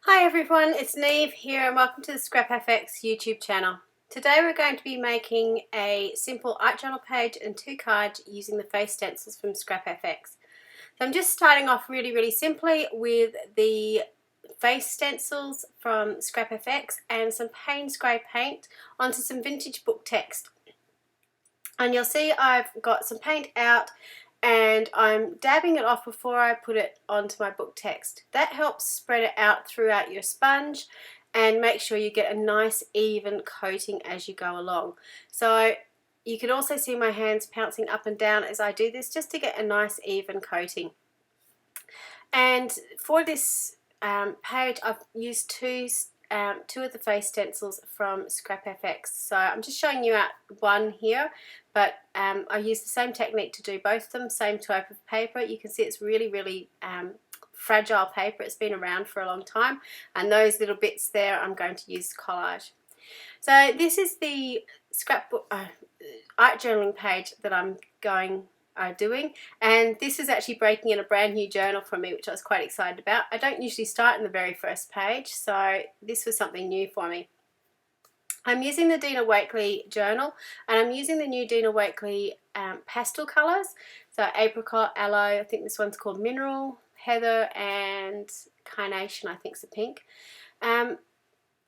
Hi everyone, it's Neve here and welcome to the ScrapFX YouTube channel. Today we're going to be making a simple art journal page and two cards using the face stencils from ScrapFX. So I'm just starting off really simply with the face stencils from ScrapFX and some Payne's Grey paint onto some vintage book text. And you'll see I've got some paint out and I'm dabbing it off before I put it onto my book text. That helps spread it out throughout your sponge and make sure you get a nice even coating as you go along. So you can also see my hands pouncing up and down as I do this just to get a nice even coating. And for this page I've used two of the face stencils from ScrapFX. So I'm just showing you out one here, but I use the same technique to do both of them, same type of paper. You can see it's really fragile paper. It's been around for a long time, and those little bits there I'm going to use collage. So this is the scrapbook art journaling page that I'm doing, and this is actually breaking in a brand new journal for me, which I was quite excited about. I don't usually start in the very first page, so this was something new for me. I'm using the Dina Wakley journal, and I'm using the new Dina Wakley pastel colours, so apricot, aloe, I think this one's called mineral, heather, and carnation, I think it's a pink.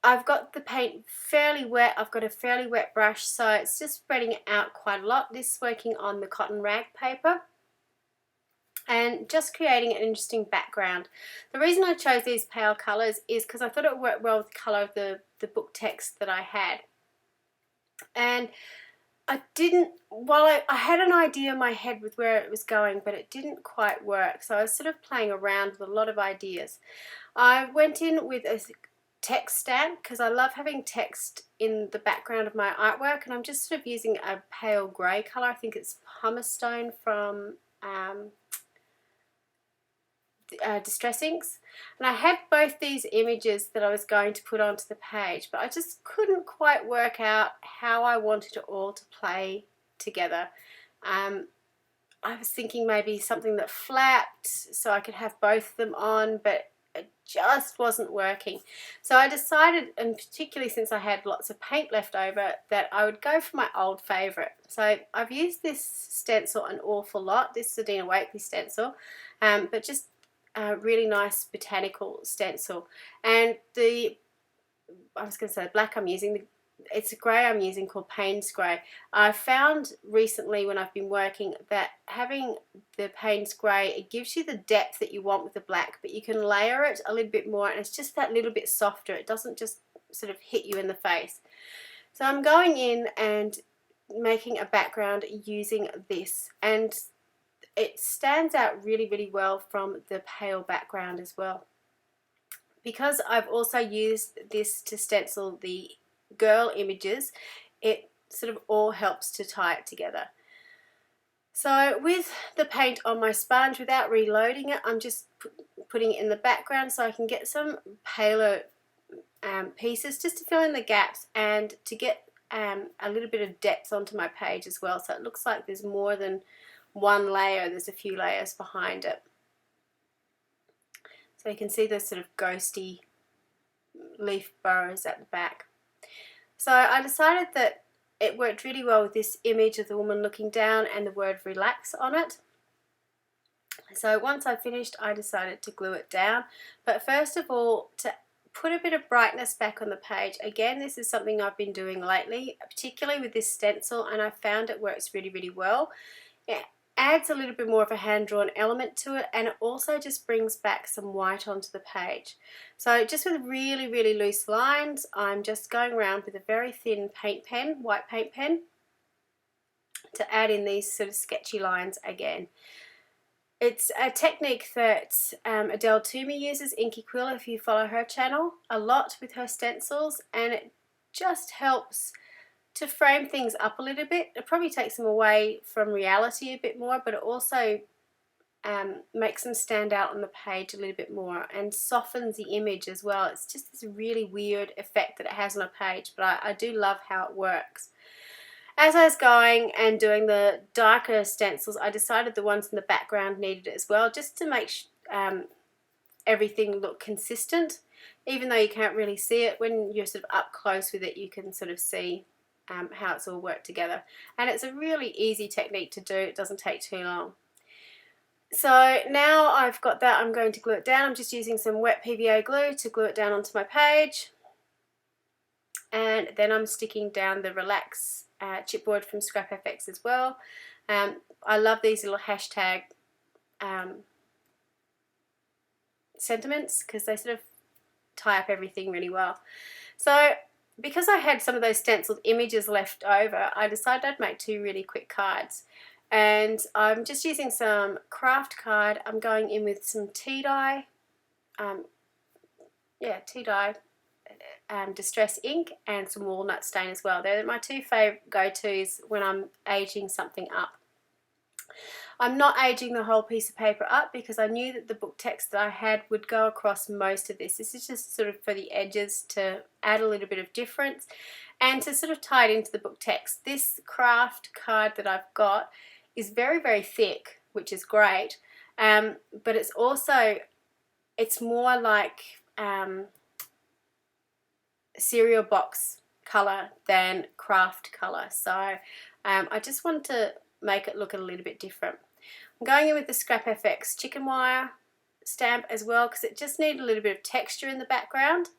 I've got the paint fairly wet. I've got a fairly wet brush, so it's just spreading it out quite a lot. This is working on the cotton rag paper and just creating an interesting background. The reason I chose these pale colours is because I thought it would work well with the colour of the book text that I had. And I had an idea in my head with where it was going, but it didn't quite work. So I was sort of playing around with a lot of ideas. I went in with a text stamp because I love having text in the background of my artwork, and I'm just sort of using a pale grey colour. I think it's pumice stone from Distress Inks, and I had both these images that I was going to put onto the page, but I just couldn't quite work out how I wanted it all to play together. I was thinking maybe something that flapped so I could have both of them on, but it just wasn't working. So I decided, and particularly since I had lots of paint left over, that I would go for my old favourite. So I've used this stencil an awful lot. This is a Dina Wakley stencil, but just a really nice botanical stencil. And I was going to say black I'm using, it's a grey I'm using called Payne's Grey. I found recently when I've been working that having the Payne's Grey, it gives you the depth that you want with the black, but you can layer it a little bit more and it's just that little bit softer. It doesn't just sort of hit you in the face. So I'm going in and making a background using this, and it stands out really well from the pale background as well. Because I've also used this to stencil the girl images, it sort of all helps to tie it together. So with the paint on my sponge, without reloading it, I'm just putting it in the background so I can get some paler pieces just to fill in the gaps and to get a little bit of depth onto my page as well, so it looks like there's more than one layer, there's a few layers behind it. So you can see the sort of ghosty leaf burrows at the back. So I decided that it worked really well with this image of the woman looking down and the word relax on it. So once I finished, I decided to glue it down. But first of all, to put a bit of brightness back on the page, again, this is something I've been doing lately, particularly with this stencil, and I found it works really well. It adds a little bit more of a hand-drawn element to it, and it also just brings back some white onto the page. So just with really loose lines, I'm just going around with a very thin paint pen, white paint pen, to add in these sort of sketchy lines again. It's a technique that Adele Toomey uses, Inky Quill, if you follow her channel, a lot with her stencils, and it just helps to frame things up a little bit. It probably takes them away from reality a bit more, but it also makes them stand out on the page a little bit more and softens the image as well. It's just this really weird effect that it has on a page, but I do love how it works. As I was going and doing the darker stencils, I decided the ones in the background needed it as well, just to make everything look consistent, even though you can't really see it. When you're sort of up close with it, you can sort of see how it's all worked together. And it's a really easy technique to do. It doesn't take too long. So now I've got that, I'm going to glue it down. I'm just using some wet PVA glue to glue it down onto my page. And then I'm sticking down the Relax chipboard from Scrap FX as well. I love these little hashtag sentiments because they sort of tie up everything really well. So because I had some of those stenciled images left over, I decided I'd make 2 really quick cards. And I'm just using some craft card. I'm going in with some tea dye, distress ink, and some walnut stain as well. They're my 2 favourite go-tos when I'm aging something up. I'm not aging the whole piece of paper up because I knew that the book text that I had would go across most of this. This is just sort of for the edges to add a little bit of difference and to sort of tie it into the book text. This craft card that I've got is very, very thick, which is great, but it's also, it's more like cereal box colour than craft colour. So I just want to make it look a little bit different. I'm going in with the Scrap FX chicken wire stamp as well because it just needed a little bit of texture in the background,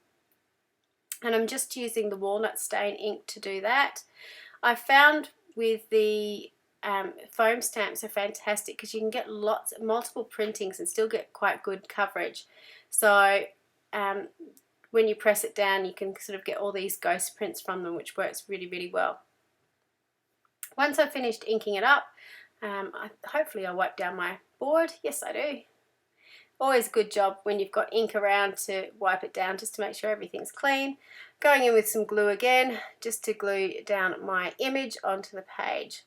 and I'm just using the walnut stain ink to do that. I found with the foam stamps are fantastic because you can get multiple printings and still get quite good coverage. So when you press it down, you can sort of get all these ghost prints from them, which works really, really well. Once I've finished inking it up, hopefully I wipe down my board. Yes, I do. Always a good job when you've got ink around to wipe it down just to make sure everything's clean. Going in with some glue again, just to glue down my image onto the page.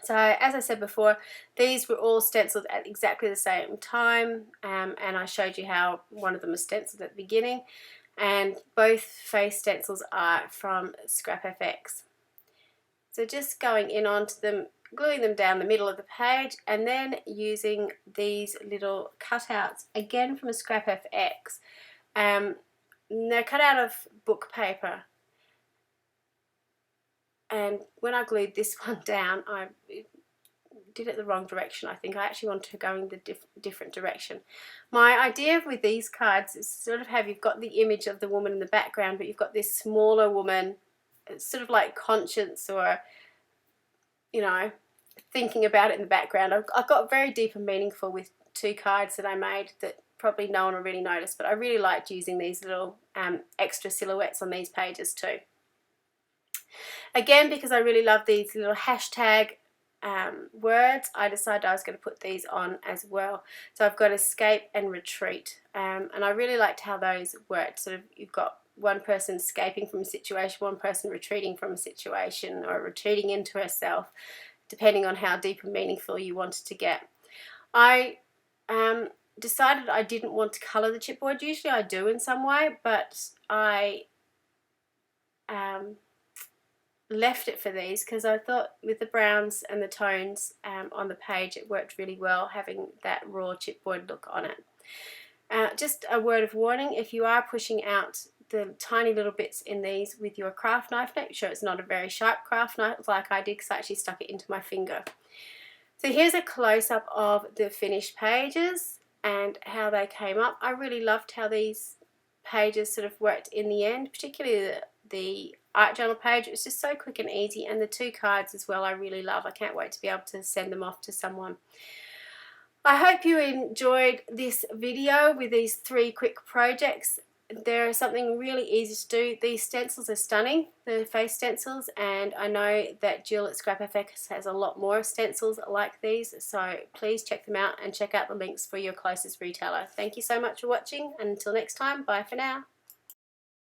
So as I said before, these were all stenciled at exactly the same time, and I showed you how one of them was stenciled at the beginning, and both face stencils are from Scrap FX. So just going in onto them, gluing them down the middle of the page, and then using these little cutouts, again from a Scrap FX. They're cut out of book paper. And when I glued this one down, I did it the wrong direction. I think I actually wanted to go in the different direction. My idea with these cards is sort of have, you've got the image of the woman in the background, but you've got this smaller woman, it's sort of like conscience or, you know, thinking about it in the background. I got very deep and meaningful with 2 cards that I made that probably no one will really notice, but I really liked using these little extra silhouettes on these pages too. Again, because I really love these little hashtag words, I decided I was going to put these on as well. So I've got escape and retreat, and I really liked how those worked. Sort of, you've got one person escaping from a situation, one person retreating from a situation, or retreating into herself, depending on how deep and meaningful you wanted to get. I decided I didn't want to colour the chipboard. Usually I do in some way, but I left it for these because I thought with the browns and the tones on the page it worked really well, having that raw chipboard look on it. Just a word of warning, if you are pushing out the tiny little bits in these with your craft knife, make sure it's not a very sharp craft knife like I did, because I actually stuck it into my finger. So here's a close-up of the finished pages and how they came up. I really loved how these pages sort of worked in the end, particularly the art journal page. It was just so quick and easy, and the 2 cards as well I really love. I can't wait to be able to send them off to someone. I hope you enjoyed this video with these 3 quick projects. They're something really easy to do. These stencils are stunning, the face stencils, and I know that Jill at Scrap FX has a lot more stencils like these, so please check them out and check out the links for your closest retailer. Thank you so much for watching, and until next time, bye for now.